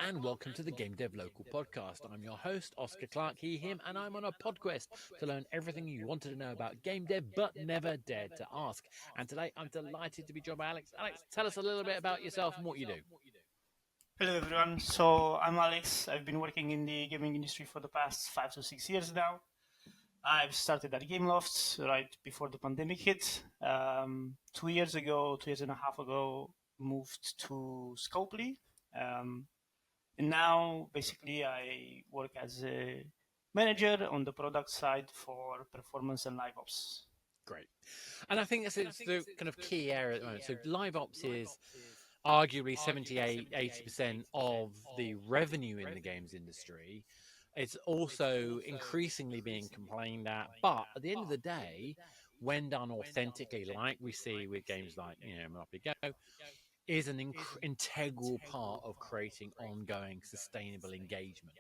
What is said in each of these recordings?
and welcome to the Game Dev Local Podcast. I'm your host, Oscar Clark, he, him, and I'm on a podquest to learn everything you wanted to know about game dev but never dared to ask. And today I'm delighted to be joined by Alex. Alex, tell us a little bit about yourself and what you do. Hello everyone, so I'm Alex. I've been working in the gaming industry for the past 5 to 6 years now. I've started at Gameloft right before the pandemic hit. 2 years ago, 2 years and a half ago, moved to Scopely. And now, basically, I work as a manager on the product side for performance and LiveOps. Great. And I think it's the kind of key area at the moment. So LiveOps is arguably 78-80% of the revenue in the games industry. It's also increasingly being complained at, but at the end of the day, when done authentically, like we see with games like Monopoly Go, is an integral part of creating ongoing sustainable engagement.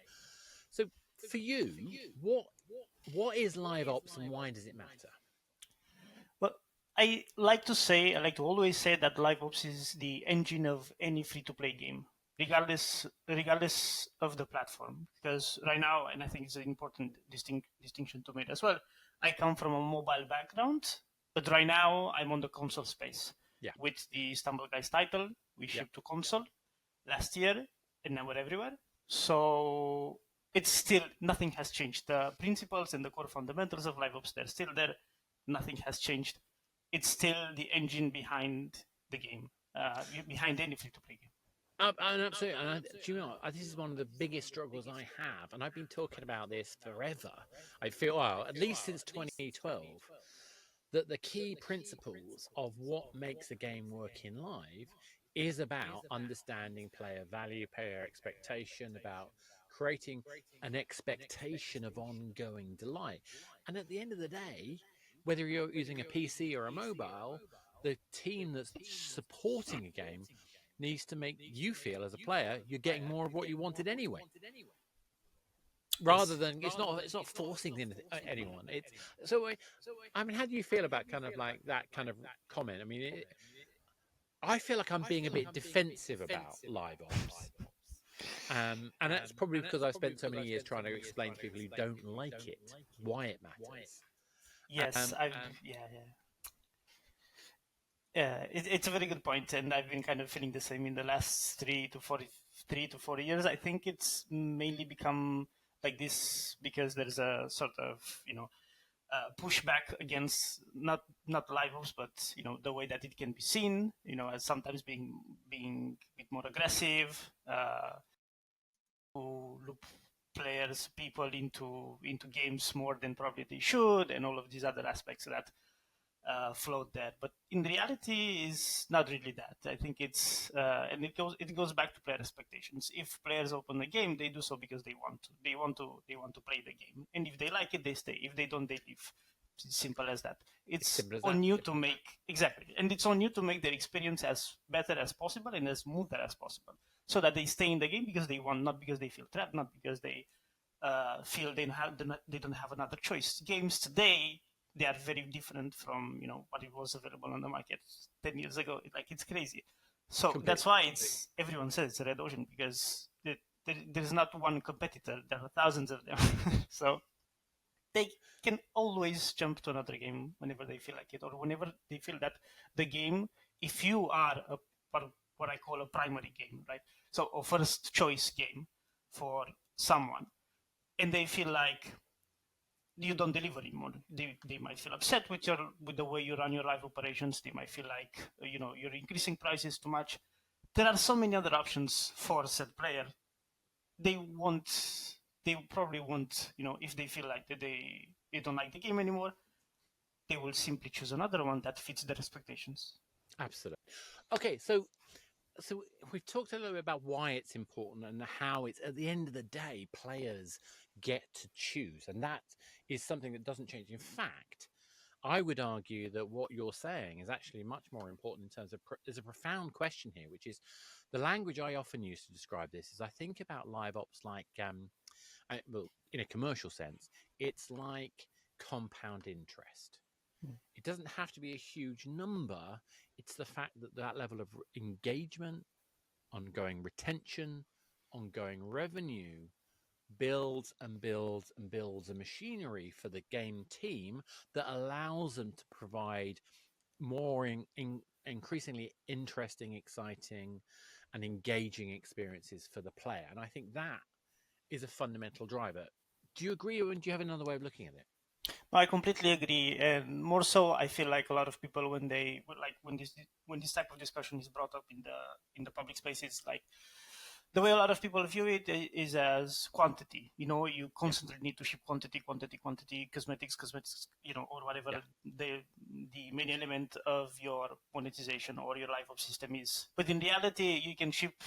So for you, what is LiveOps and why does it matter? Well, I like to always say that LiveOps is the engine of any free-to-play game, regardless of the platform. Because right now, and I think it's an important distinction to make as well, I come from a mobile background, but right now I'm on the console space. Yeah. With the Stumble Guys title, we shipped to console last year, and now we're everywhere. So it's still, nothing has changed. The principles and the core fundamentals of LiveOps, they're still there. Nothing has changed. It's still the engine behind the game, behind any free-to-play game. And absolutely. And do you know what? This is one of the biggest struggles I have, and I've been talking about this forever. I feel, well, at least since 2012, that the key principles of what makes a game work in live is about understanding player value, player expectation, about creating an expectation of ongoing delight. And at the end of the day, whether you're using a PC or a mobile, the team that's supporting a game needs to make you feel as a player you're getting more of what you wanted anyway. Rather than it's not forcing anyone. I mean, how do you feel about kind of like that kind of comment? I mean, I feel like I'm being a bit defensive about LiveOps, and that's probably because I've spent so many years trying to explain to people who don't like it why it matters. Yes, it's a very good point, and I've been kind of feeling the same in the last 3 to 4 years. I think it's mainly become like this because there's a sort of pushback against not LiveOps, but the way that it can be seen, as sometimes being a bit more aggressive, to loop people into games more than probably they should, and all of these other aspects that float there. But in reality, is not really that. I think it's and it goes back to player expectations. If players open the game, they do so because they want to. They want to play the game, and if they like it, they stay. If they don't, they leave. It's simple as that. It's on you to make and it's on you to make their experience as better as possible and as smoother as possible, so that they stay in the game because they want, not because they feel trapped, not because they feel they don't have another choice. Games today, they are very different from what it was available on the market 10 years ago. It's crazy. So completely. That's why everyone says it's a red ocean, because there's not one competitor. There are thousands of them. So they can always jump to another game whenever they feel like it, or whenever they feel that the game, if you are what I call a primary game, right? So a first choice game for someone, and they feel like you don't deliver anymore. They might feel upset with the way you run your live operations. They might feel like you're increasing prices too much. There are so many other options for said player. They probably won't, if they feel like that they don't like the game anymore, they will simply choose another one that fits their expectations. Absolutely. Okay, so we've talked a little bit about why it's important and how it's, at the end of the day, players get to choose, and that is something that doesn't change. In fact, I would argue that what you're saying is actually much more important in terms of there's a profound question here, which is the language I often use to describe this is I think about LiveOps like well, in a commercial sense, it's like compound interest. It doesn't have to be a huge number. It's the fact that level of engagement, ongoing retention, ongoing revenue builds and builds and builds a machinery for the game team that allows them to provide more increasingly interesting, exciting, and engaging experiences for the player. And I think that is a fundamental driver. Do you agree, or do you have another way of looking at it? I completely agree, and more so, I feel like a lot of people when this type of discussion is brought up in the public space, it's like the way a lot of people view it is as quantity. You constantly need to ship quantity, cosmetics, or whatever the main element of your monetization or your LiveOps system is. But in reality, you can ship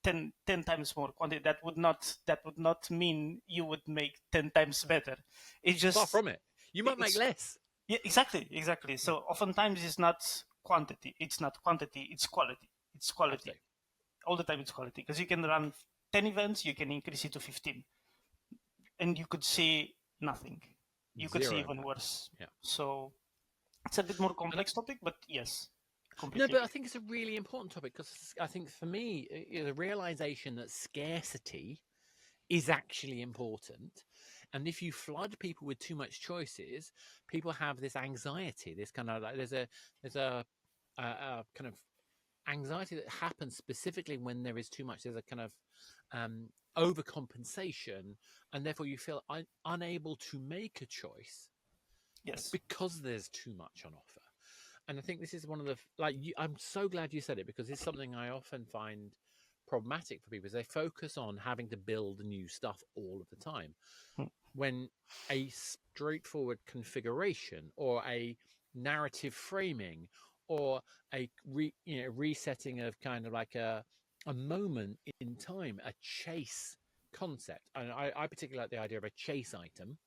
10 times more quantity. That would not mean you would make 10 times better. It's just far from it. You might make less. Yeah, exactly. So oftentimes it's not quantity. It's not quantity. It's quality. It's quality. Absolutely. All the time it's quality, because you can run 10 events, you can increase it to 15, and you could see nothing. You could see even worse. Yeah. So it's a bit more complex topic, but yes. No, but I think it's a really important topic, because I think for me, the realization that scarcity is actually important. And if you flood people with too much choices, people have this anxiety, this kind of like there's a kind of anxiety that happens specifically when there is too much. There's a kind of overcompensation, and therefore you feel unable to make a choice. Yes, because there's too much on offer. And I think this is one of the I'm so glad you said it, because it's something I often find problematic for people, is they focus on having to build new stuff all of the time, when a straightforward configuration or a narrative framing or a resetting of kind of like a moment in time, a chase concept. And I particularly like the idea of a chase item.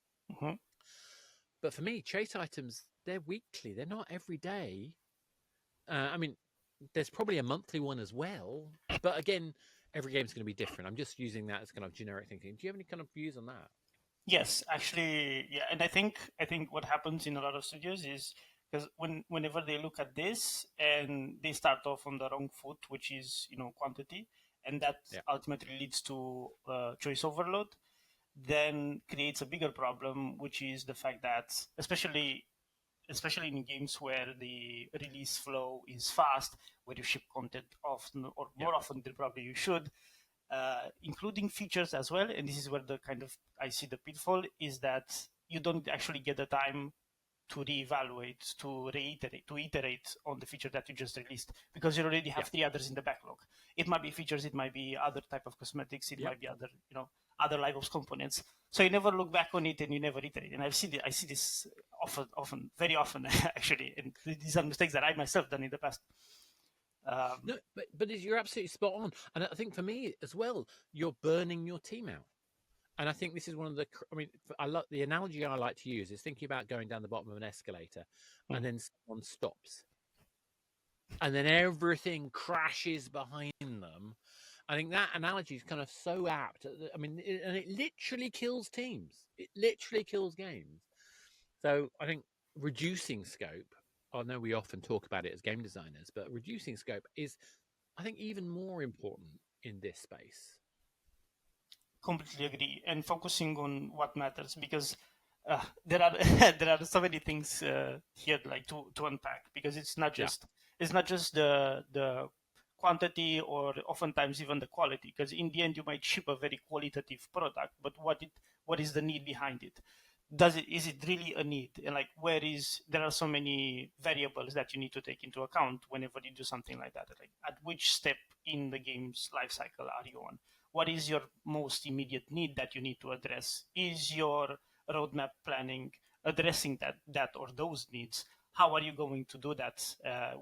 But for me, chase items, they're weekly, they're not every day. I mean, there's probably a monthly one as well, but again, every game's going to be different. I'm just using that as kind of generic thinking. Do you have any kind of views on that? Yes, actually, yeah. And I think what happens in a lot of studios is, because whenever they look at this and they start off on the wrong foot, which is quantity, and that ultimately leads to choice overload, then creates a bigger problem, which is the fact that especially in games where the release flow is fast, where you ship content often or more often than probably you should, including features as well. And this is where I see the pitfall, is that you don't actually get the time to reevaluate, to iterate on the feature that you just released, because you already have 3 others in the backlog. It might be features, it might be other type of cosmetics, it might be other, other LiveOps components. So you never look back on it and you never iterate. And I see this often, very often actually. And these are mistakes that I myself done in the past. No, but you're absolutely spot on. And I think for me as well, you're burning your team out. And I think this is one of the, the analogy I like to use is thinking about going down the bottom of an escalator and then someone stops. And then everything crashes behind them. I think that analogy is kind of so apt. I mean, and it literally kills teams. It literally kills games. So I think reducing scope, I know we often talk about it as game designers, but reducing scope is, I think, even more important in this space. Completely agree, and focusing on what matters, because there are there are so many things here like to unpack, because it's not just the quantity, or oftentimes even the quality, because in the end you might ship a very qualitative product, but what is the need behind it? Is it really a need? And like, there are so many variables that you need to take into account whenever you do something like that. Like, at which step in the game's life cycle are you on? What is your most immediate need that you need to address? Is your roadmap planning addressing that or those needs? How are you going to do that?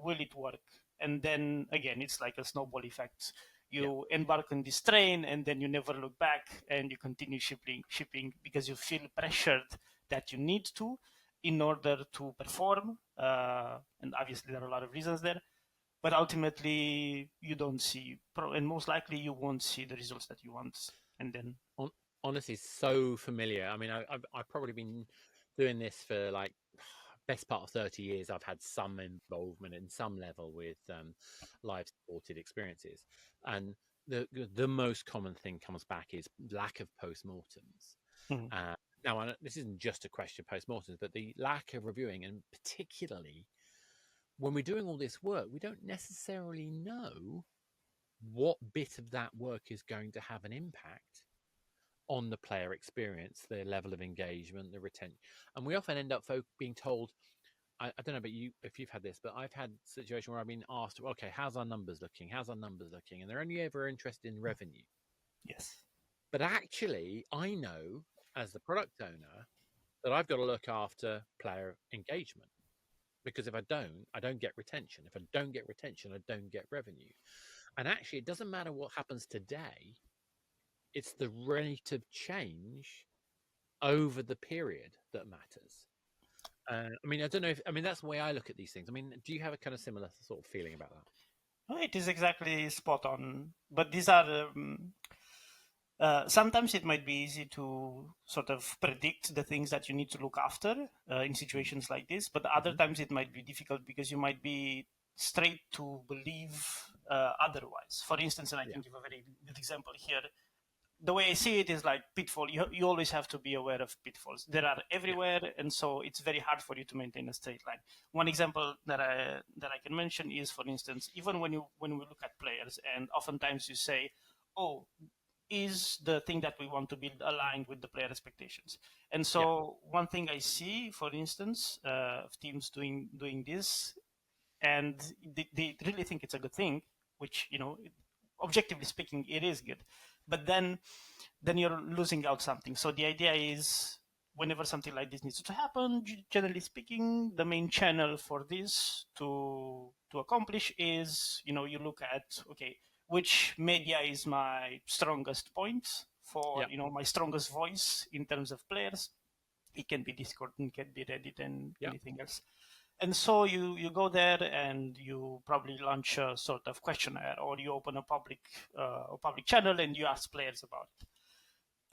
Will it work? And then again, it's like a snowball effect. You embark on this train, and then you never look back, and you continue shipping because you feel pressured that you need to in order to perform. And obviously there are a lot of reasons there. But ultimately, you don't see, and most likely you won't see the results that you want. And then, honestly, so familiar. I mean, I've probably been doing this for like best part of 30 years. I've had some involvement in some level with live supported experiences, and the most common thing comes back is lack of postmortems. Mhm. Now, this isn't just a question of postmortems, but the lack of reviewing, and particularly when we're doing all this work, we don't necessarily know what bit of that work is going to have an impact on the player experience, their level of engagement, the retention. And we often end up being told, I don't know about you, if you've had this, but I've had a situation where I've been asked, okay, how's our numbers looking? How's our numbers looking? And they're only ever interested in revenue. Yes. But actually, I know as the product owner that I've got to look after player engagement, because if I don't get retention. If I don't get retention, I don't get revenue. And actually, it doesn't matter what happens today. It's the rate of change over the period that matters. I mean, I don't know I mean, that's the way I look at these things. I mean, do you have a kind of similar sort of feeling about that? No, it is exactly spot on. But these are sometimes it might be easy to sort of predict the things that you need to look after in situations like this. But other times it might be difficult because you might be straight to believe otherwise. For instance, and I can give a very good example here. The way I see it is like pitfall. You always have to be aware of pitfalls. There are everywhere, and so it's very hard for you to maintain a straight line. One example that I can mention is, for instance, even when we look at players, and oftentimes you say, "Oh, is the thing that we want to build aligned with the player expectations?" And so one thing I see, for instance, of teams doing this, and they really think it's a good thing, which objectively speaking, it is good. But then you're losing out something. So the idea is, whenever something like this needs to happen, generally speaking, the main channel for this to accomplish is, you look at, okay, which media is my strongest point for, my strongest voice in terms of players. It can be Discord, it can be Reddit, and anything else. And so you go there and you probably launch a sort of questionnaire, or you open a public channel and you ask players about it.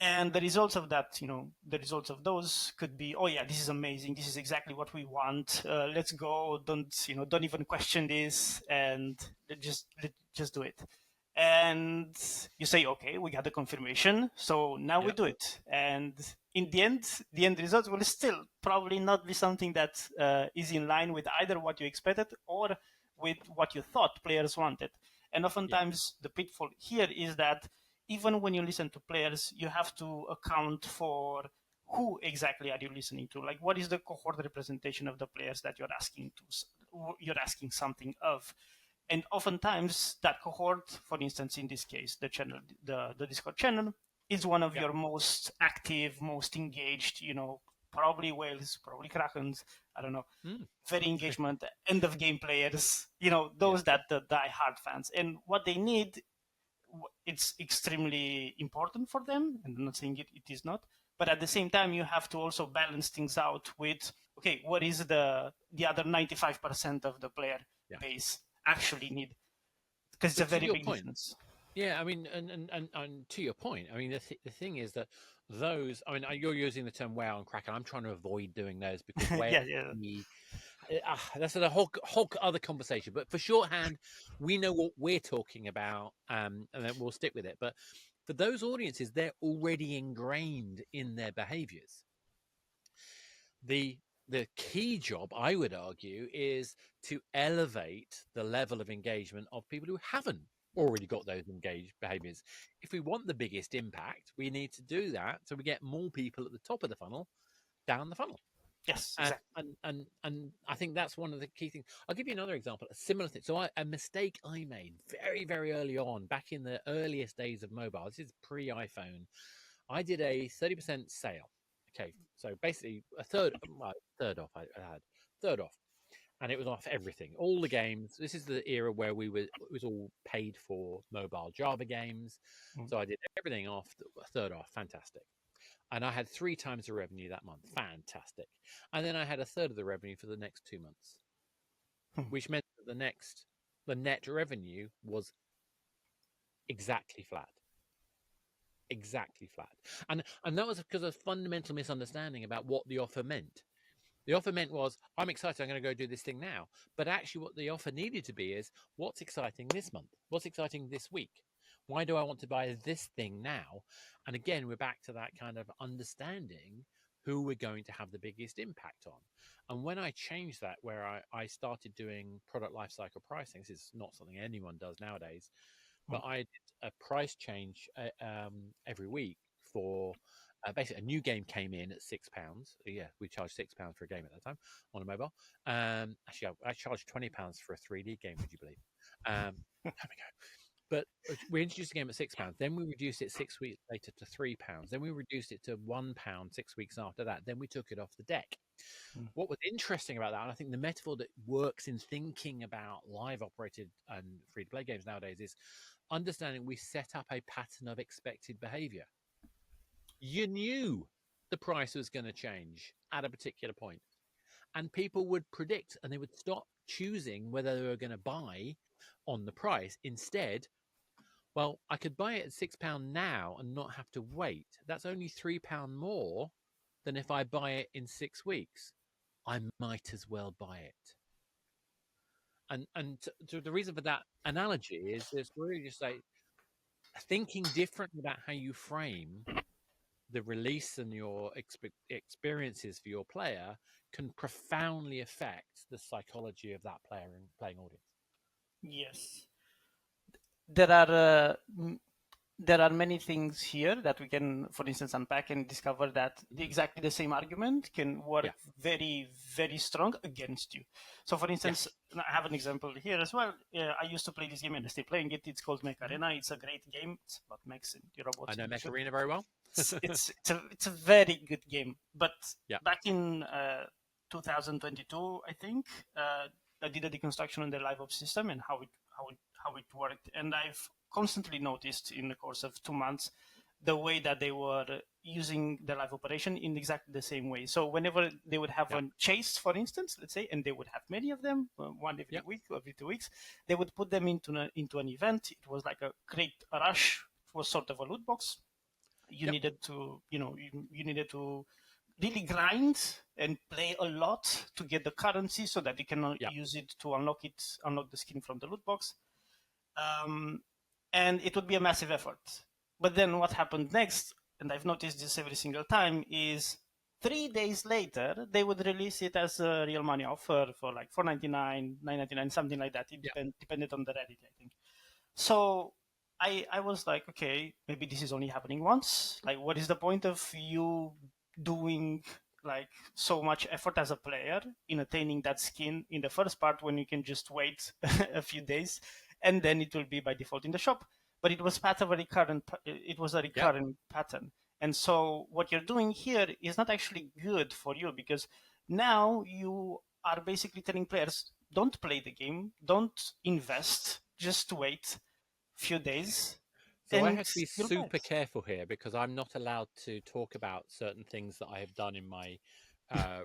And the results of that, the results of those could be, oh yeah, this is amazing. This is exactly what we want. Let's go. Don't even question this, and just do it. And you say, okay, we got the confirmation, so now we do it. And in the end result will still probably not be something that is in line with either what you expected or with what you thought players wanted. And oftentimes the pitfall here is that even when you listen to players, you have to account for who exactly are you listening to. Like, what is the cohort representation of the players that you're asking something of? And oftentimes that cohort, for instance, in this case, the channel, the Discord channel, is one of your most active, most engaged, probably whales, probably krakens, I don't know, very engagement, end of game players, those that the die-hard fans. And what they need, it's extremely important for them. And I'm not saying it is not, but at the same time, you have to also balance things out with, okay, what is the other 95% of the player base actually need, because it's a very big difference. Yeah, I mean, and to your point, I mean, the thing is that those, I mean, you're using the term whale and kraken. I'm trying to avoid doing those because whale, that's a whole other conversation. But for shorthand, we know what we're talking about, and then we'll stick with it. But for those audiences, they're already ingrained in their behaviors. The key job, I would argue, is to elevate the level of engagement of people who haven't already got those engaged behaviors. If we want the biggest impact, we need to do that so we get more people at the top of the funnel down the funnel. Yes, exactly. And I think that's one of the key things. I'll give you another example, a similar thing. So a mistake I made very, very early on, back in the earliest days of mobile, this is pre-iPhone, I did a 30% sale. Okay, so basically a third off. I had third off, and it was off everything, all the games. This is the era where it was all paid for mobile Java games. So I did everything off, third off, fantastic. And I had 3 times the revenue that month, fantastic. And then I had a third of the revenue for the next 2 months, which meant that the net revenue was exactly flat. Exactly flat. And that was because of a fundamental misunderstanding about what the offer meant. The offer meant was, I'm excited, I'm going to go do this thing now. But actually what the offer needed to be is, what's exciting this month? What's exciting this week? Why do I want to buy this thing now? And again, we're back to that kind of understanding who we're going to have the biggest impact on. And when I changed that, where I started doing product lifecycle pricing, this is not something anyone does nowadays, but I did a price change every week for basically a new game came in at £6. Yeah, we charged £6 for a game at that time on a mobile. Actually, I charged £20 for a 3D game. Would you believe? There we go. But we introduced the game at £6. Then we reduced it 6 weeks later to £3. Then we reduced it to £1 6 weeks after that. Then we took it off the deck. What was interesting about that, and I think the metaphor that works in thinking about live operated and free to play games nowadays, is understanding we set up a pattern of expected behavior. You knew the price was going to change at a particular point, and people would predict, and they would stop choosing whether they were going to buy on the price. Instead, well, I could buy it at £6 now and not have to wait. That's only £3 more than if I buy it in 6 weeks. I might as well buy it. And the reason for that analogy is there's really just like thinking differently about how you frame the release and your experiences for your player can profoundly affect the psychology of that player and playing audience. Yes, there are many things here that we can, for instance, unpack and discover that exactly the same argument can work very, very strong against you. So, for instance, I have an example here as well. I used to play this game and I'm still playing it. It's called Mech Arena. It's a great game. It's about mechs and robots. I know Mech Arena very well. it's a very good game. But back in 2022, I think, I did a deconstruction on the LiveOps system and how it worked, and I've constantly noticed in the course of 2 months the way that they were using the live operation in exactly the same way. So whenever they would have a chase, for instance, let's say, and they would have many of them, one every week or every 2 weeks, they would put them into an event. It was like a great rush. It was sort of a loot box. You needed to, you needed to really grind and play a lot to get the currency so that you can use it to unlock the skin from the loot box. And it would be a massive effort. But then what happened next, and I've noticed this every single time, is 3 days later, they would release it as a real money offer for like $4.99, $9.99, something like that. It depended on the Reddit, I think. So I was like, okay, maybe this is only happening once. Like, what is the point of you doing like so much effort as a player in attaining that skin in the first part when you can just wait a few days and then it will be by default in the shop? But it was part of a recurrent pattern. And so what you're doing here is not actually good for you, because now you are basically telling players, don't play the game, don't invest, just wait a few days. So I have to be super careful here, because I'm not allowed to talk about certain things that I have done in my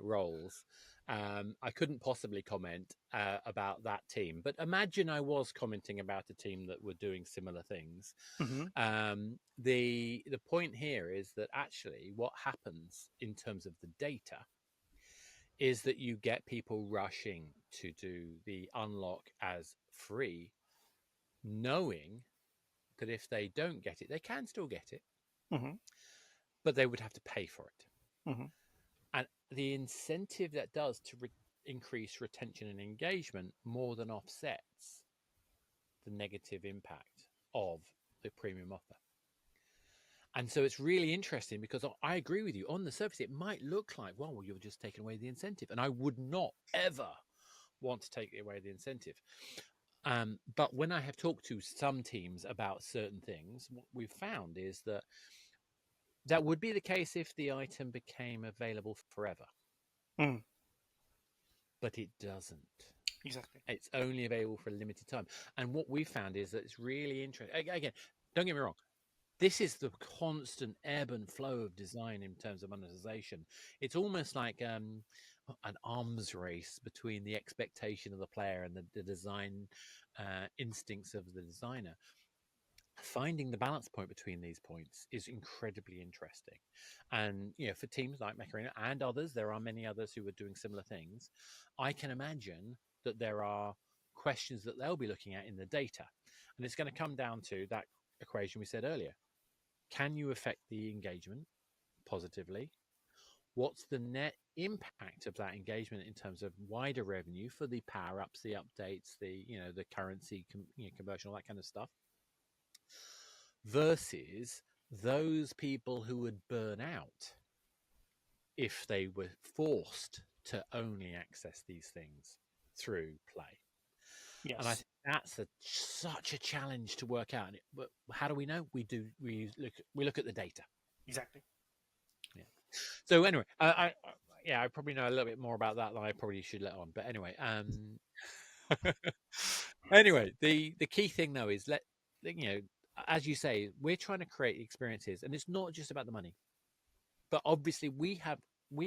roles. I couldn't possibly comment about that team, but imagine I was commenting about a team that were doing similar things. The point here is that actually what happens in terms of the data is that you get people rushing to do the unlock as free, knowing that if they don't get it, they can still get it, but they would have to pay for it. And the incentive that does to increase retention and engagement more than offsets the negative impact of the premium offer. And so it's really interesting, because I agree with you. On the surface, it might look like, well, you're just taking away the incentive. And I would not ever want to take away the incentive. But when I have talked to some teams about certain things, what we've found is that would be the case if the item became available forever. But it doesn't. Exactly. It's only available for a limited time. And what we found is that it's really interesting. Again, don't get me wrong. This is the constant ebb and flow of design in terms of monetization. It's almost like an arms race between the expectation of the player and the design instincts of the designer. Finding the balance point between these points is incredibly interesting. And, for teams like Mech Arena and others, there are many others who are doing similar things. I can imagine that there are questions that they'll be looking at in the data. And it's going to come down to that equation we said earlier. Can you affect the engagement positively? What's the net impact of that engagement in terms of wider revenue for the power ups, the updates, the the currency conversion, all that kind of stuff, versus those people who would burn out if they were forced to only access these things through play. Yes. And I think that's such a challenge to work out. But how do we know? We look at the data. Exactly. Yeah. So anyway, I probably know a little bit more about that than I probably should let on. But anyway, anyway, the key thing though is as you say, we're trying to create experiences, and it's not just about the money. But obviously, we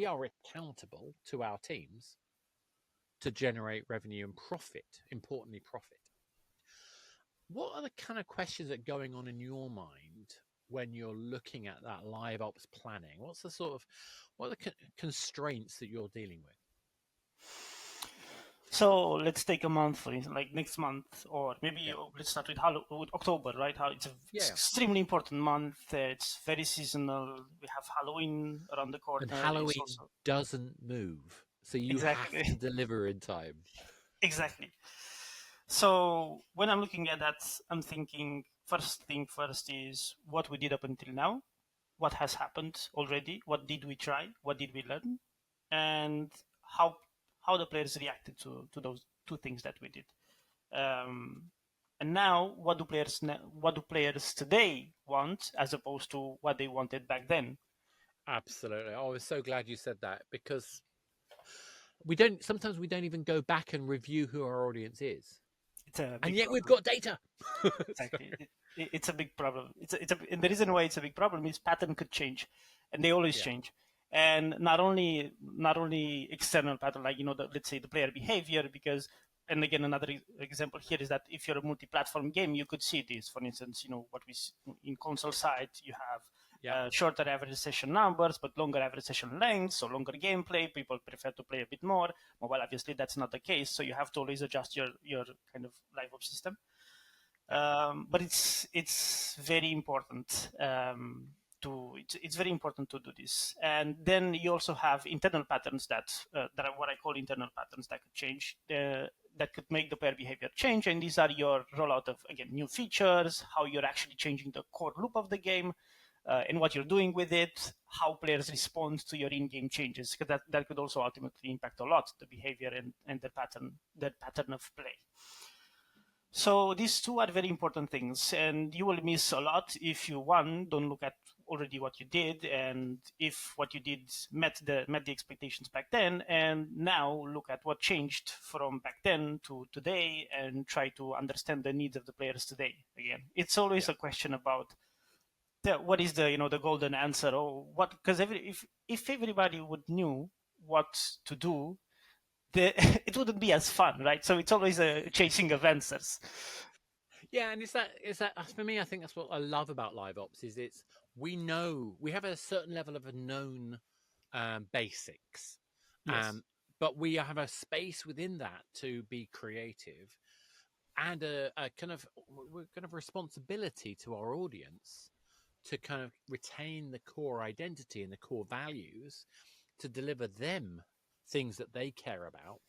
are accountable to our teams to generate revenue and profit. Importantly, profit. What are the kind of questions that are going on in your mind when you're looking at that live ops planning? What are the constraints that you're dealing with? So let's take a month, for instance, like next month, or maybe let's start with October, right? How it's extremely important month. It's very seasonal. We have Halloween around the corner. And Halloween doesn't move, so you have to deliver in time. Exactly. So when I'm looking at that, I'm thinking first is what we did up until now, what has happened already, what did we try, what did we learn, and how the players reacted to those two things that we did. And now, what do players today want as opposed to what they wanted back then? Absolutely. I was so glad you said that, because sometimes we don't even go back and review who our audience is. And yet we've got data. Exactly. It's a big problem. And the reason why it's a big problem is pattern could change, and they always change. And not only external pattern, like let's say the player behavior, because, and again, another example here is that if you're a multi-platform game, you could see this. For instance, what we see in console side, you have shorter average session numbers, but longer average session lengths, so longer gameplay. People prefer to play a bit more. Mobile, obviously, that's not the case. So you have to always adjust your kind of LiveOps system. But it's very important it's very important to do this. And then you also have internal patterns that are what I call internal patterns that could change, that could make the player behavior change. And these are your rollout of, again, new features, how you're actually changing the core loop of the game, and what you're doing with it, how players respond to your in-game changes, because that could also ultimately impact a lot the behavior and the pattern of play. So these two are very important things, and you will miss a lot if you, don't look at already what you did, and if what you did met the expectations back then, and now look at what changed from back then to today, and try to understand the needs of the players today. Again, it's always a question about what is the golden answer, or what, because if everybody would knew what to do, it wouldn't be as fun, right? So it's always a chasing of answers. Yeah, and is that for me? I think that's what I love about LiveOps is we know we have a certain level of known basics, but we have a space within that to be creative, and a kind of responsibility to our audience to kind of retain the core identity and the core values, to deliver them things that they care about,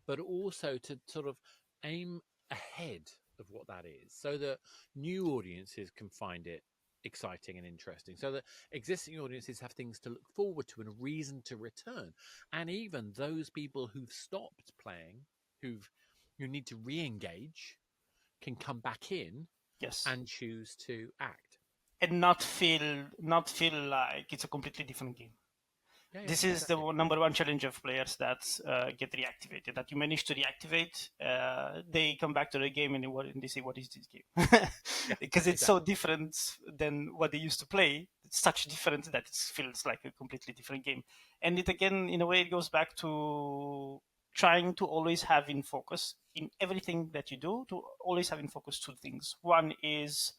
but also to sort of aim ahead of what that is, so that new audiences can find it exciting and interesting, so that existing audiences have things to look forward to and a reason to return. And even those people who've stopped playing, who need to re-engage, can come back in and choose to act and not feel like it's a completely different game. This is the number one challenge of players that get reactivated, that you manage to reactivate. They come back to the game and they say, what is this game? Because it's so different than what they used to play. It's such different that it feels like a completely different game. And it, again, in a way, it goes back to trying to always have in focus in everything that you do, to always have in focus two things. One is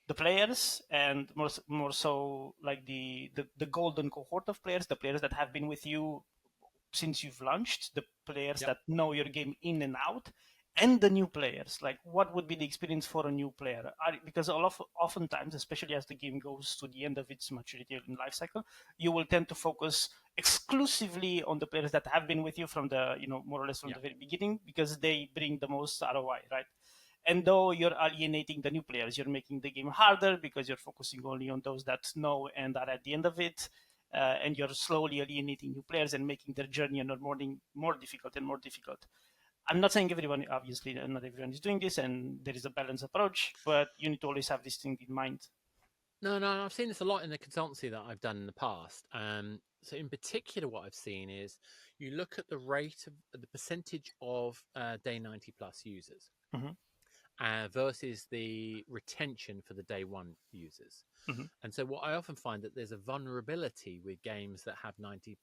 the players, and more so like the golden cohort of players, the players that have been with you since you've launched, the players that know your game in and out, and the new players. Like, what would be the experience for a new player? Because oftentimes, especially as the game goes to the end of its maturity and life cycle, you will tend to focus exclusively on the players that have been with you from the, more or less from the very beginning, because they bring the most ROI, right? And though you're alienating the new players, you're making the game harder because you're focusing only on those that know and are at the end of it. And you're slowly alienating new players and making their journey and onboarding more difficult and more difficult. I'm not saying everyone, obviously, not everyone is doing this, and there is a balanced approach, but you need to always have this thing in mind. No, I've seen this a lot in the consultancy that I've done in the past. So in particular, what I've seen is you look at the rate of the percentage of day 90 plus users versus the retention for the day one users. And so what I often find that there's a vulnerability with games that have 90%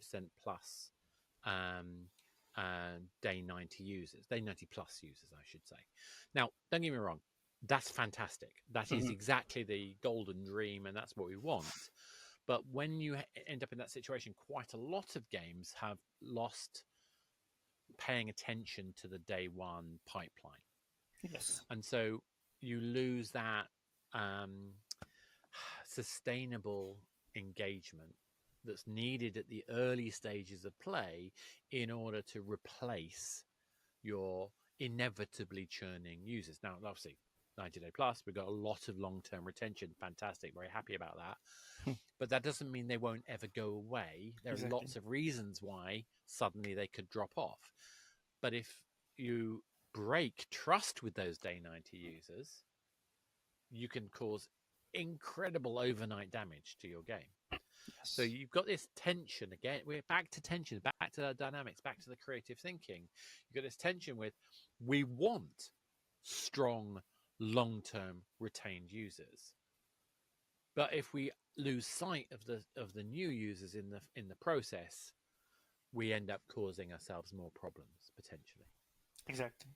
plus day 90 users, day 90 plus users, I should say. Now, don't get me wrong, that's fantastic. That is exactly the golden dream, and that's what we want. But when you end up in that situation, quite a lot of games have lost paying attention to the day one pipeline. Yes. And so you lose that sustainable engagement that's needed at the early stages of play in order to replace your inevitably churning users. Now, obviously, 90-day plus, we've got a lot of long-term retention. Fantastic. Very happy about that. But that doesn't mean they won't ever go away. There are lots of reasons why suddenly they could drop off. But if you break trust with those day 90 users, you can cause incredible overnight damage to your game. Yes. So you've got this tension again. We're back to tension, back to the dynamics, back to the creative thinking. You've got this tension with, we want strong, long-term retained users, but if we lose sight of the new users in the process, we end up causing ourselves more problems potentially. Exactly.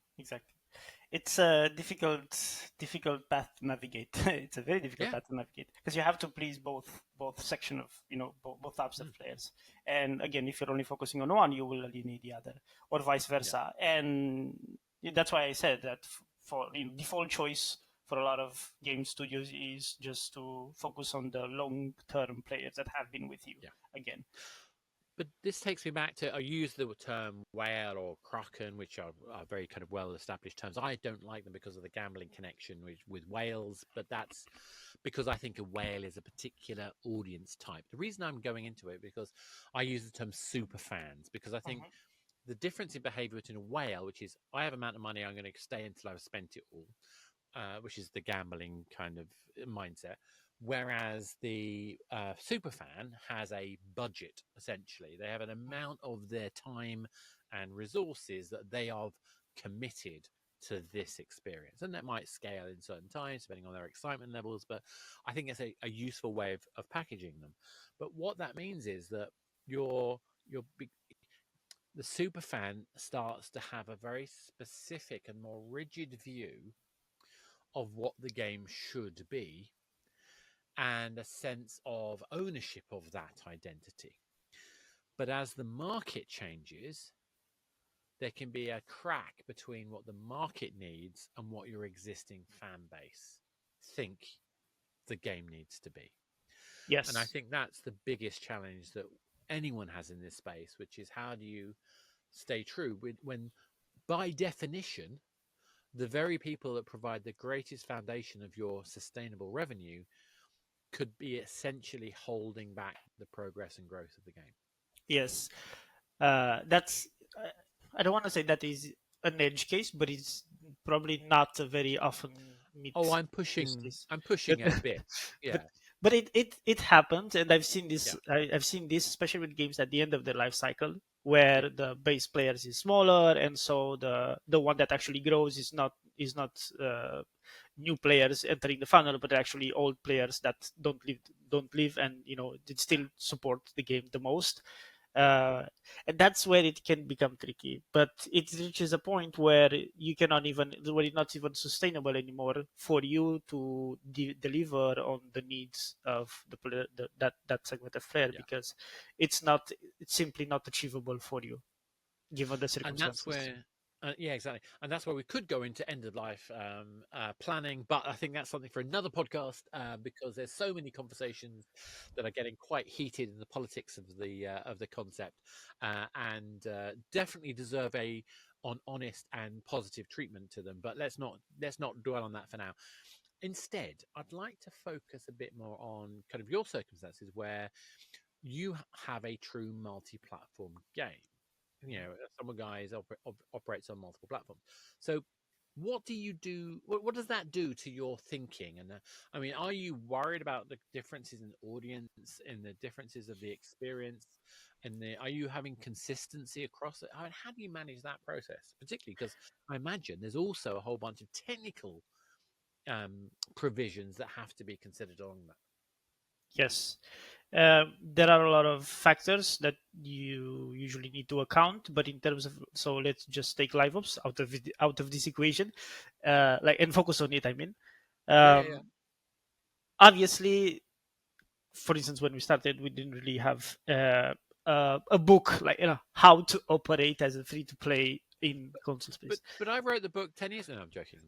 It's a difficult path to navigate. It's a very difficult path to navigate because you have to please both section of both types of players. And again, if you're only focusing on one, you will alienate the other, or vice versa. And that's why I said that for default choice for a lot of game studios is just to focus on the long-term players that have been with you again. But this takes me back to, I use the term whale or kraken, which are very kind of well-established terms. I don't like them because of the gambling connection with whales, but that's because I think a whale is a particular audience type. The reason I'm going into it, because I use the term super fans, because I think the difference in behavior between a whale, which is, I have an amount of money, I'm going to stay until I've spent it all, which is the gambling kind of mindset. Whereas the superfan has a budget, essentially. They have an amount of their time and resources that they have committed to this experience. And that might scale in certain times, depending on their excitement levels. But I think it's a useful way of packaging them. But what that means is that the superfan starts to have a very specific and more rigid view of what the game should be, and a sense of ownership of that identity. But as the market changes, there can be a crack between what the market needs and what your existing fan base think the game needs to be. Yes. And I think that's the biggest challenge that anyone has in this space, which is how do you stay true when, by definition, the very people that provide the greatest foundation of your sustainable revenue could be essentially holding back the progress and growth of the game. Yes, that's. I don't want to say that is an edge case, but it's probably not a very often. I'm pushing it a bit. Yeah, but it happens, and I've seen this. I've seen this, especially with games at the end of their life cycle, where the base players is smaller, and so the one that actually grows is not new players entering the funnel, but actually old players that don't live, and it still support the game the most. And that's where it can become tricky, but it reaches a point where it's not even sustainable anymore for you to deliver on the needs of the player, that segment of player, because it's simply not achievable for you given the circumstances. And Yeah, exactly. And that's where we could go into end of life planning, but I think that's something for another podcast because there's so many conversations that are getting quite heated in the politics of the concept, and definitely deserve a honest and positive treatment to them. But let's not dwell on that for now. Instead, I'd like to focus a bit more on kind of your circumstances where you have a true multi-platform game. Some guys operates on multiple platforms. So what do you do? What does that do to your thinking? And I mean, are you worried about the differences in audience, in the differences of the experience, and are you having consistency across it? How do you manage that process, particularly because I imagine there's also a whole bunch of technical provisions that have to be considered along that. Yes. There are a lot of factors that you usually need to account, but in terms of, so let's just take LiveOps out of this equation, and focus on it. I mean, Yeah. obviously, for instance, when we started, we didn't really have a book like how to operate as a free to play in console space. But I wrote the book 10 years ago. No, I'm joking.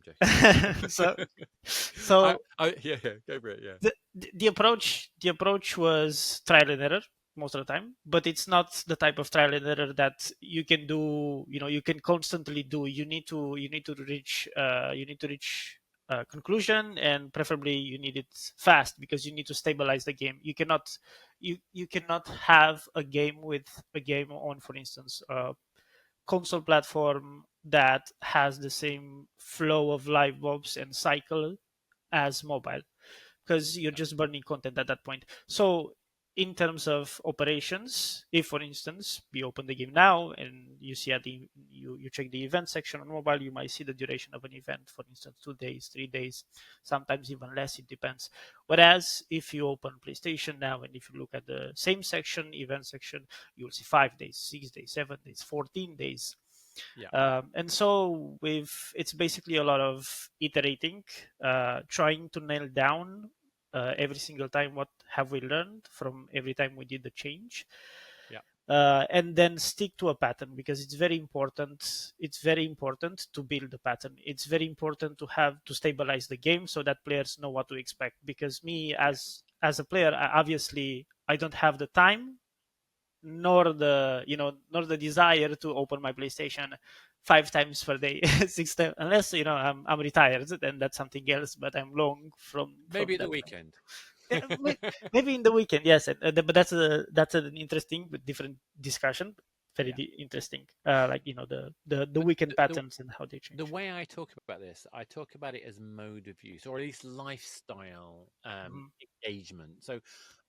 so yeah, go for it. Yeah. The approach was trial and error most of the time, but it's not the type of trial and error that you can do. You can constantly do. You need to reach conclusion, and preferably you need it fast because you need to stabilize the game. You cannot have a game on, for instance, console platform that has the same flow of live ops and cycle as mobile, because you're just burning content at that point. So in terms of operations, if for instance we open the game now and you see you check the event section on mobile, you might see the duration of an event, for instance 2 days, 3 days, sometimes even less, it depends. Whereas if you open PlayStation now and if you look at the same section, event section, you'll see 5 days, 6 days, 7 days, 14 days. And so it's basically a lot of iterating, trying to nail down every single time what have we learned from every time we did the change, and then stick to a pattern, because it's very important. It's very important to build a pattern. It's very important to stabilize the game so that players know what to expect. Because me as a player, obviously I don't have the time nor the desire to open my PlayStation 5 times per day, 6 times, unless I'm retired, then that's something else. But I'm long from maybe the weekend. Maybe in the weekend, yes. But that's an interesting but different discussion. Very interesting, the weekend patterns and how they change. The way I talk about this, I talk about it as mode of use, or at least lifestyle engagement. So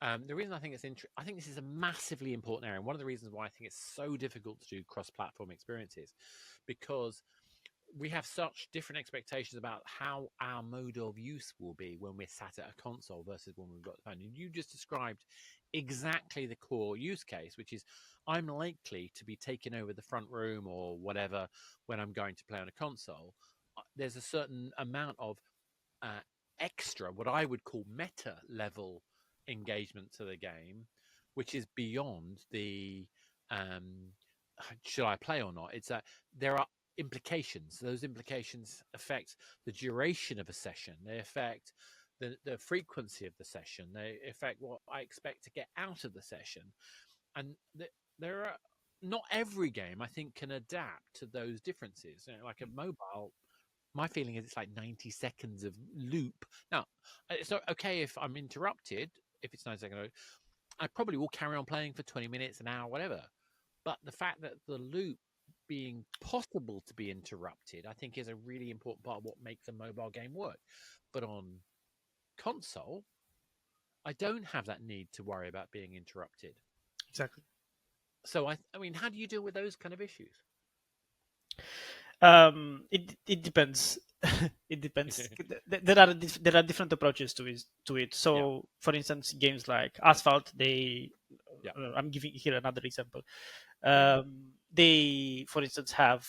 the reason I think I think this is a massively important area, and one of the reasons why I think it's so difficult to do cross-platform experiences, because we have such different expectations about how our mode of use will be when we're sat at a console versus when we've got the phone. And you just described exactly the core use case, which is I'm likely to be taking over the front room or whatever when I'm going to play on a console. There's a certain amount of extra, what I would call meta level engagement to the game, which is beyond the should I play or not. It's there are implications. Those implications affect the duration of a session. They affect the frequency of the session. They affect what I expect to get out of the session. And there are not every game I think can adapt to those differences. Like a mobile, my feeling is it's like 90 seconds of loop. Now, it's okay if I'm interrupted. If it's 90 seconds, I probably will carry on playing for 20 minutes, an hour, whatever. But the fact that the loop being possible to be interrupted, I think, is a really important part of what makes a mobile game work. But on console, I don't have that need to worry about being interrupted. Exactly. So I mean, how do you deal with those kind of issues? It depends. It depends. There are different approaches to it. So, for instance, games like Asphalt, I'm giving here another example. They, for instance, have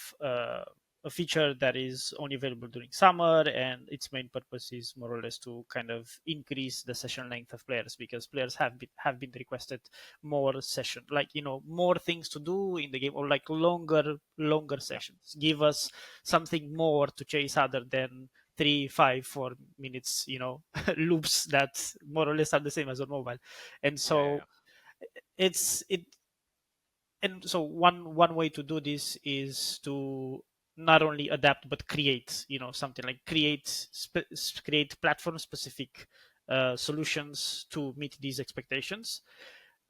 a feature that is only available during summer, and its main purpose is more or less to kind of increase the session length of players, because players have been requested more session, like more things to do in the game, or like longer Yeah. sessions. Give us something more to chase other than 3, 5, 4 minutes, loops that more or less are the same as on mobile. And Yeah. so it's it and so one way to do this is to not only adapt but create, something like create platform specific solutions to meet these expectations.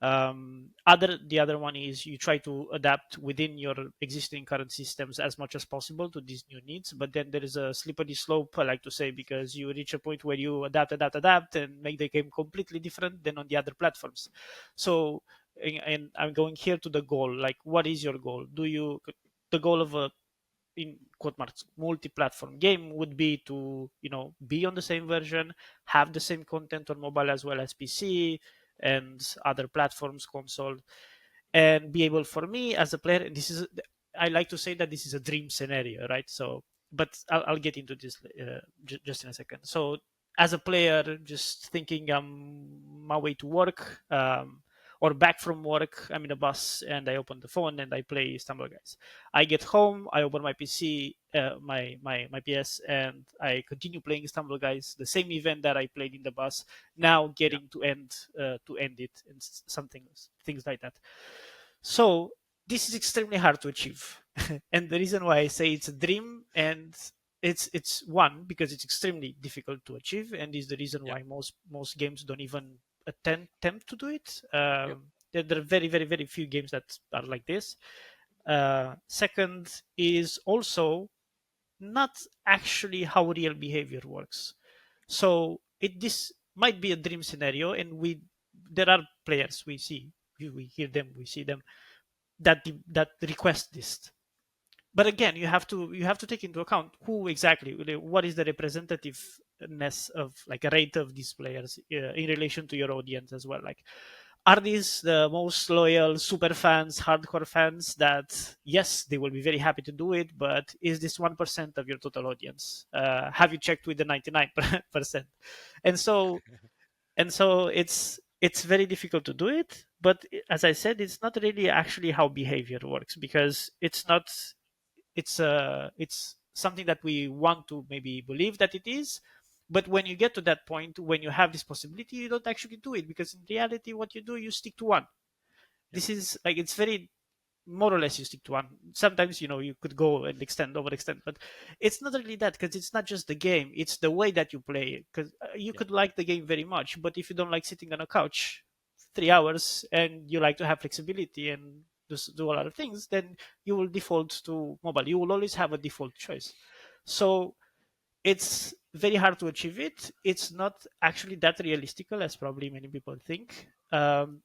The other one is you try to adapt within your existing current systems as much as possible to these new needs, but then there is a slippery slope, I like to say, because you reach a point where you adapt and make the game completely different than on the other platforms. So, and I'm going here to the goal, like what is your goal? The goal of a, in quote marks, multi-platform game would be to be on the same version, have the same content on mobile as well as PC and other platforms, console, and be able, for me as a player, I like to say that this is a dream scenario, right? So, but I'll get into this just in a second. So as a player, just thinking I'm my way to work, or back from work, I'm in a bus and I open the phone and I play Stumble Guys. I get home, I open my PC, my PS, and I continue playing Stumble Guys, the same event that I played in the bus, now Yeah. getting to end it, and things like that. So this is extremely hard to achieve, and the reason why I say it's a dream, and it's one, because it's extremely difficult to achieve, and is the reason Yeah. why most games don't even attempt to do it. Yep. There are very, very, very few games that are like this. Second is also not actually how real behavior works. So this might be a dream scenario, and there are players we hear them, we see them that request this. But again, you have to take into account who exactly, what is the representativeness of, like, a rate of these players in relation to your audience as well. Like, are these the most loyal super fans, hardcore fans that, yes, they will be very happy to do it, but is this 1% of your total audience? Have you checked with the 99%? And so it's very difficult to do it, but as I said, it's not really actually how behavior works, because it's something that we want to maybe believe that it is, but when you get to that point, when you have this possibility, you don't actually do it, because in reality what you do, you stick to one. Yep. This is like, it's very, more or less, you stick to one. Sometimes you could go and overextend, but it's not really that, because it's not just the game, it's the way that you play it. Because you Yep. could like the game very much, but if you don't like sitting on a couch 3 hours, and you like to have flexibility and just do a lot of things, then you will default to mobile. You will always have a default choice. So it's very hard to achieve it. It's not actually that realistical as probably many people think.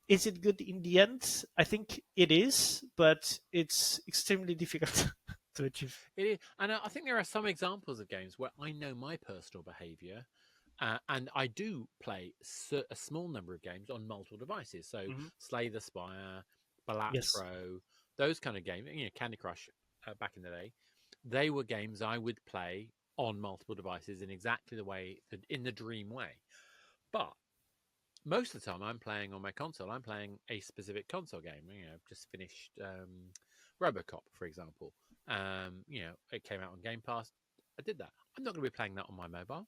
Is it good in the end? I think it is, but it's extremely difficult to achieve. It is, and I think there are some examples of games where I know my personal behaviour, and I do play a small number of games on multiple devices. So Hmm. Slay the Spire, Yes. Balatro, those kind of games. Candy Crush back in the day. They were games I would play on multiple devices in exactly the way, in the dream way. But most of the time, I'm playing on my console. I'm playing a specific console game. I've just finished RoboCop, for example. It came out on Game Pass. I did that. I'm not going to be playing that on my mobile.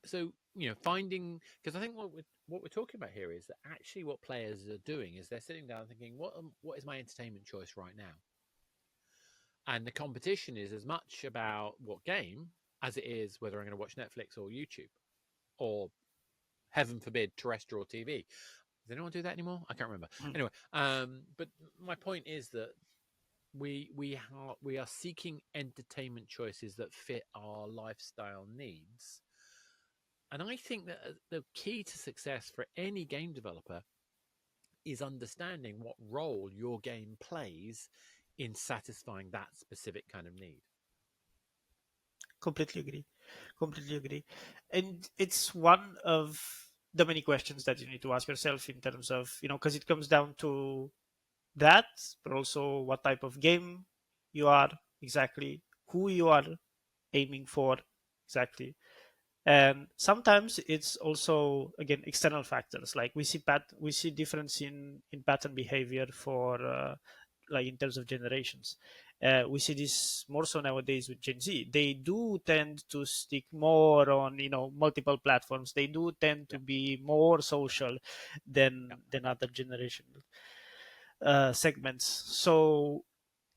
So finding, because I think what we're talking about here is that actually what players are doing is they're sitting down thinking, what is my entertainment choice right now? And the competition is as much about what game as it is whether I'm going to watch Netflix or YouTube or, heaven forbid, terrestrial TV. Does anyone do that anymore? I can't remember. Mm. Anyway, but my point is that we are seeking entertainment choices that fit our lifestyle needs, and I think that the key to success for any game developer is understanding what role your game plays in satisfying that specific kind of need. Completely agree. Completely agree. And it's one of the many questions that you need to ask yourself, in terms of, because it comes down to that, but also what type of game you are. exactly, who you are aiming for exactly. And sometimes it's also, again, external factors, like we see difference in pattern behavior for like in terms of generations. We see this more so nowadays with Gen Z. They do tend to stick more on, multiple platforms. They do tend to Yeah. be more social Yeah. than other generation segments. So,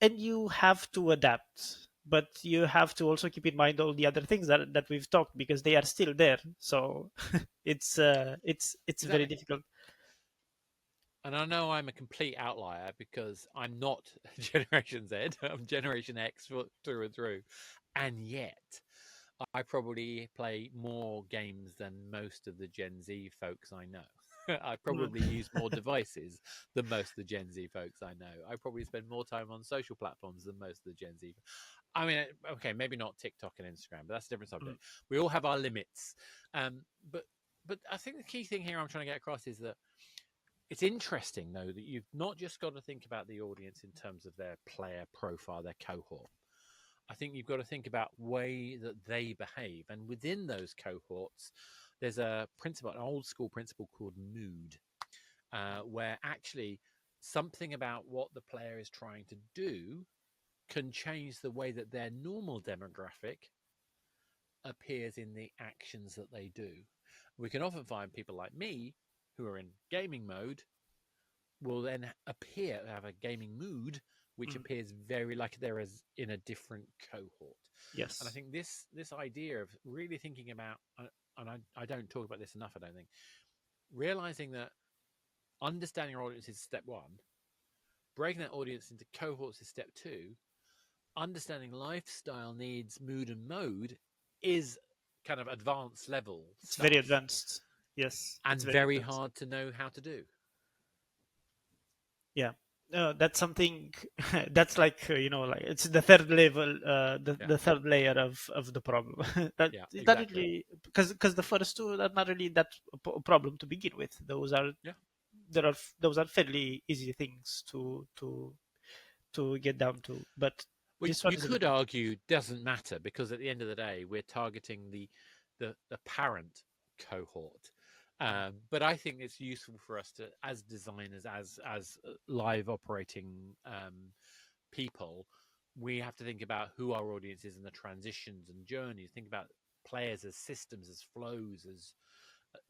and you have to adapt, but you have to also keep in mind all the other things that we've talked, because they are still there. So it's very Exactly. difficult. And I know I'm a complete outlier because I'm not Generation Z. I'm Generation X through and through. And yet, I probably play more games than most of the Gen Z folks I know. I Mm. probably use more devices than most of the Gen Z folks I know. I probably spend more time on social platforms than most of the Gen Z. I mean, okay, maybe not TikTok and Instagram, but that's a different Mm. subject. We all have our limits. Um, but but I think the key thing here I'm trying to get across is that it's interesting, though, that you've not just got to think about the audience in terms of their player profile, their cohort. I think you've got to think about way that they behave, and within those cohorts, there's a principle, an old school principle called mood, where actually something about what the player is trying to do can change the way that their normal demographic appears in the actions that they do. We can often find people like me who are in gaming mode will then appear have a gaming mood which Mm. appears very like they're as in a different cohort. And I Yes. think this idea of really thinking about and I don't talk about this enough, I don't think, realizing that understanding your audience is step one, breaking that audience into cohorts is step two, understanding lifestyle needs, mood and mode is kind of advanced level It's very stuff advanced. Yes, it's and very very advanced. hard to know how to do. Yeah. That's something that's like, like it's the third level, Yeah, the third layer of the problem. that yeah, is not exactly. really, because the first two are not really that problem to begin with. Those are Yeah. those are fairly easy things to get down to, but Well, this one you is a bit could argue doesn't matter because at the end of the day, we're targeting the parent cohort. But I think it's useful for us to, as designers, as live operating people, we have to think about who our audience is and the transitions and journeys. Think about players as systems, as flows, as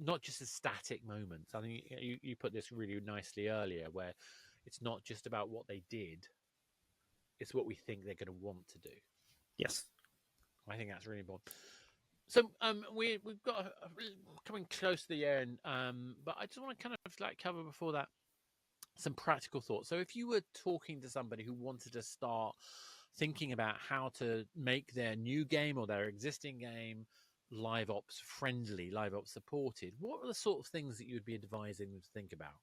not just as static moments. I think you put this really nicely earlier, where it's not just about what they did; it's what we think they're going to want to do. yes. I think that's really important. So we've got coming close to the end, but I just want to kind of like cover before that some practical thoughts. So if you were talking to somebody who wanted to start thinking about how to make their new game or their existing game live ops friendly, live ops supported, what are the sort of things that you'd be advising them to think about?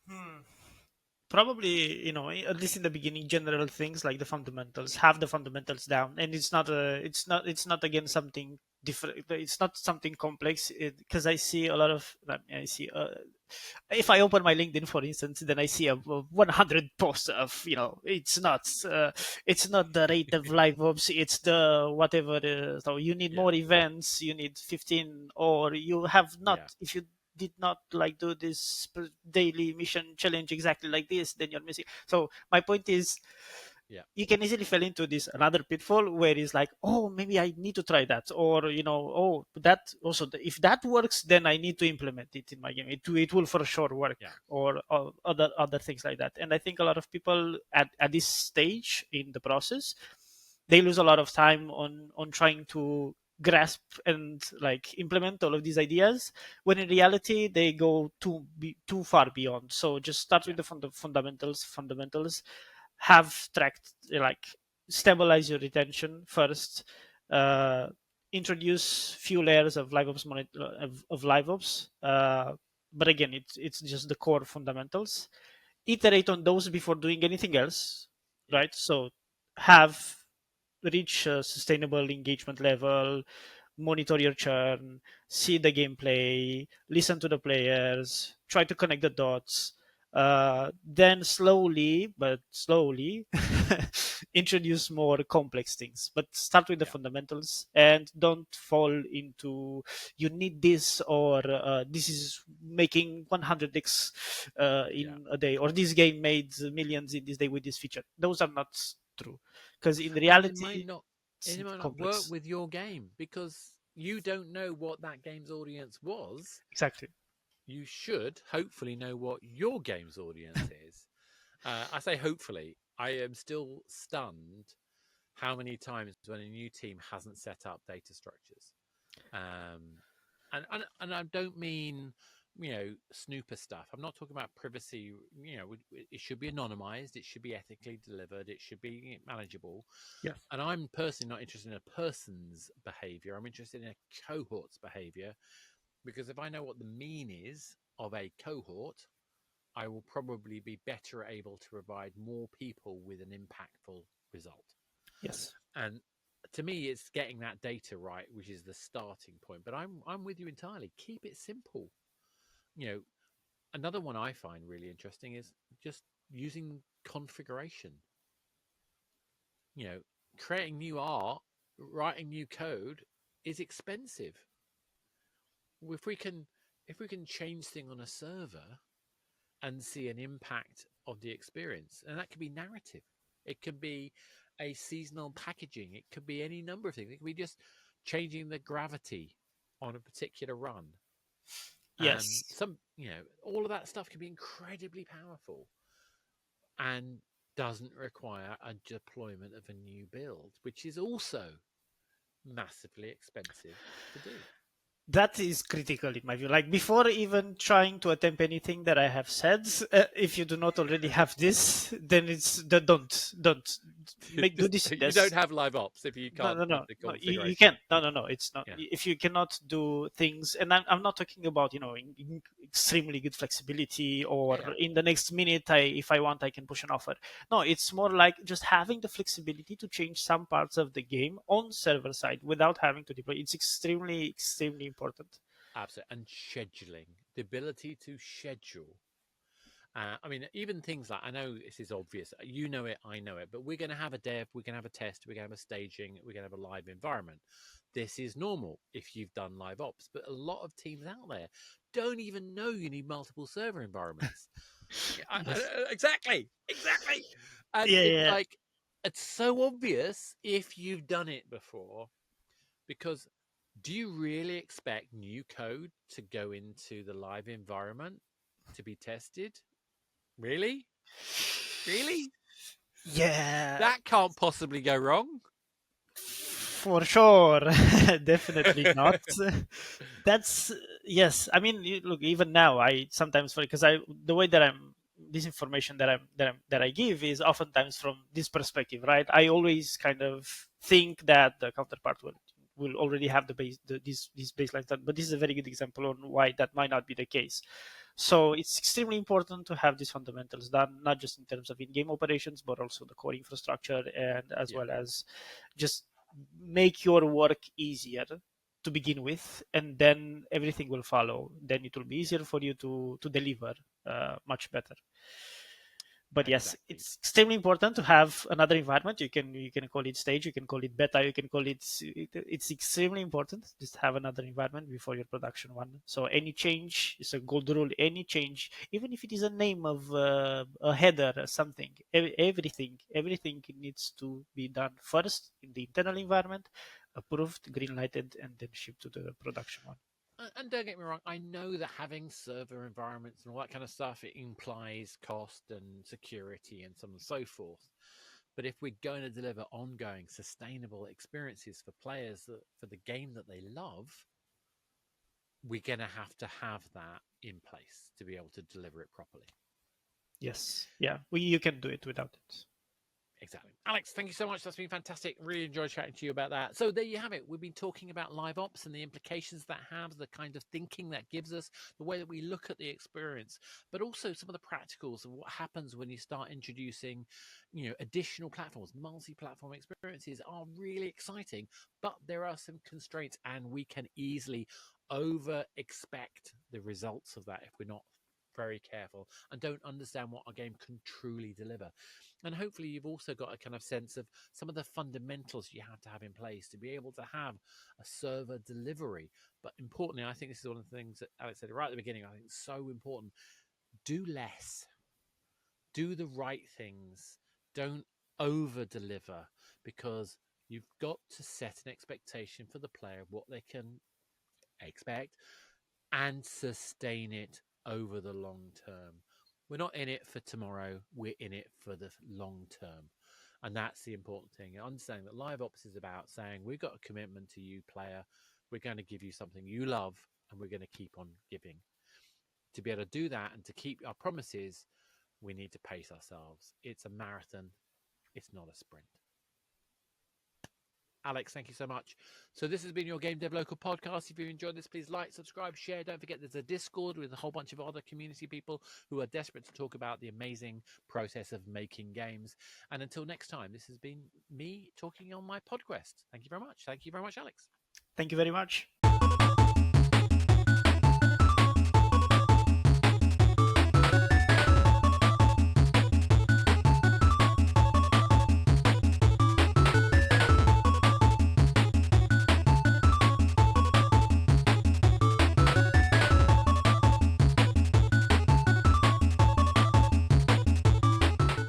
Hmm. Probably, at least in the beginning, general things like the fundamentals, have the fundamentals down. And it's not again something different. It's not something complex, because I see a lot of, I see, if I open my LinkedIn, for instance, then I see a 100 posts of, it's not the rate of live ops, it's the whatever. So you need Yeah, more events, you need 15, or you have not, yeah, if you did not like do this daily mission challenge exactly like this, then you're missing. So my point is, yeah, you can easily fall into this another pitfall where it's like, oh, maybe I need to try that, or oh, that also, if that works, then I need to implement it in my game. It will for sure work, yeah, or other things like that. And I think a lot of people at this stage in the process, they lose a lot of time on trying to grasp and like implement all of these ideas, when in reality they go too far beyond. So just start yeah, with the fundamentals, have tracked, like, stabilize your retention first, uh, introduce few layers of of liveops, but again, it's just the core fundamentals. Iterate on those before doing anything else, yeah, right? So have reach a sustainable engagement level, monitor your churn, see the gameplay, listen to the players, try to connect the dots. Then slowly, but slowly, introduce more complex things, but start with the fundamentals and don't fall into you need this, or this is making 100x in a day, or this game made millions in this day with this feature. Those are not true, because in reality it might not work with your game, because you don't know what that game's audience was. Exactly. You should hopefully know what your game's audience is. I say hopefully. I am still stunned how many times when a new team hasn't set up data structures. And I don't mean, snooper stuff. I'm not talking about privacy. It should be anonymized. It should be ethically delivered. It should be manageable. Yes. And I'm personally not interested in a person's behavior. I'm interested in a cohort's behavior, because if I know what the mean is of a cohort, I will probably be better able to provide more people with an impactful result. Yes. And to me, it's getting that data right, which is the starting point. But I'm with you entirely. Keep it simple. Another one I find really interesting is just using configuration. Creating new art, writing new code is expensive. If we can change things on a server and see an impact of the experience, and that could be narrative, it could be a seasonal packaging, it could be any number of things. It could be just changing the gravity on a particular run. Yes. All of that stuff can be incredibly powerful and doesn't require a deployment of a new build, which is also massively expensive to do. That is critical in my view. Like, before even trying to attempt anything that I have said, if you do not already have this, then don't make do this. You don't have LiveOps if you can't. No. The configuration. You can't. No. It's not. Yeah. If you cannot do things, and I'm not talking about extremely good flexibility, or in the next minute, if I want, I can push an offer. No, it's more like just having the flexibility to change some parts of the game on server side without having to deploy. It's extremely important. Absolutely. And scheduling, the ability to schedule. Even things like, I know this is obvious, you know it, I know it, but we're going to have a dev, we're going to have a test, we're going to have a staging, we're going to have a live environment. This is normal if you've done live ops, but a lot of teams out there don't even know you need multiple server environments. Exactly. And it's so obvious if you've done it before, because do you really expect new code to go into the live environment to be tested? Really? Yeah. That can't possibly go wrong. For sure. Definitely not. That's yes. I mean, look, even now, I sometimes, because the way that this information that I give is oftentimes from this perspective, right? I always kind of think that the counterpart will already have these baselines done, but this is a very good example on why that might not be the case. So it's extremely important to have these fundamentals done, not just in terms of in-game operations, but also the core infrastructure, and as well as just make your work easier to begin with, and then everything will follow. Then it will be easier for you to deliver much better. But yes, it's extremely important to have another environment. You can call it stage, you can call it beta, you can call it. It's extremely important just to have another environment before your production one. So any change is a gold rule. Any change, even if it is a name of a header or something, everything needs to be done first in the internal environment, approved, green lighted, and then shipped to the production one. And don't get me wrong, I know that having server environments and all that kind of stuff, it implies cost and security and so on and so forth. But if we're going to deliver ongoing, sustainable experiences for players for the game that they love, we're going to have that in place to be able to deliver it properly. Yes. Yeah. You can do it without it. Exactly. Alex, thank you so much. That's been fantastic. Really enjoyed chatting to you about that. So there you have it. We've been talking about live ops and the implications that has, the kind of thinking that gives us, the way that we look at the experience, but also some of the practicals of what happens when you start introducing, additional platforms. Multi-platform experiences are really exciting, but there are some constraints, and we can easily over expect the results of that if we're not very careful and don't understand what a game can truly deliver. And hopefully you've also got a kind of sense of some of the fundamentals you have to have in place to be able to have a server delivery. But importantly, I think this is one of the things that Alex said right at the beginning, I think it's so important. Do less. Do the right things. Don't over deliver, because you've got to set an expectation for the player of what they can expect and sustain it over the long term. We're not in it for tomorrow, we're in it for the long term. And that's the important thing. Understanding that LiveOps is about saying, we've got a commitment to you, player. We're going to give you something you love, and we're going to keep on giving. To be able to do that and to keep our promises, we need to pace ourselves. It's a marathon. It's not a sprint. Alex, thank you so much. So this has been your Game Dev Local podcast. If you enjoyed this, please like, subscribe, share. Don't forget there's a Discord with a whole bunch of other community people who are desperate to talk about the amazing process of making games. And until next time, this has been me talking on my podquest. Thank you very much. Thank you very much, Alex. Thank you very much.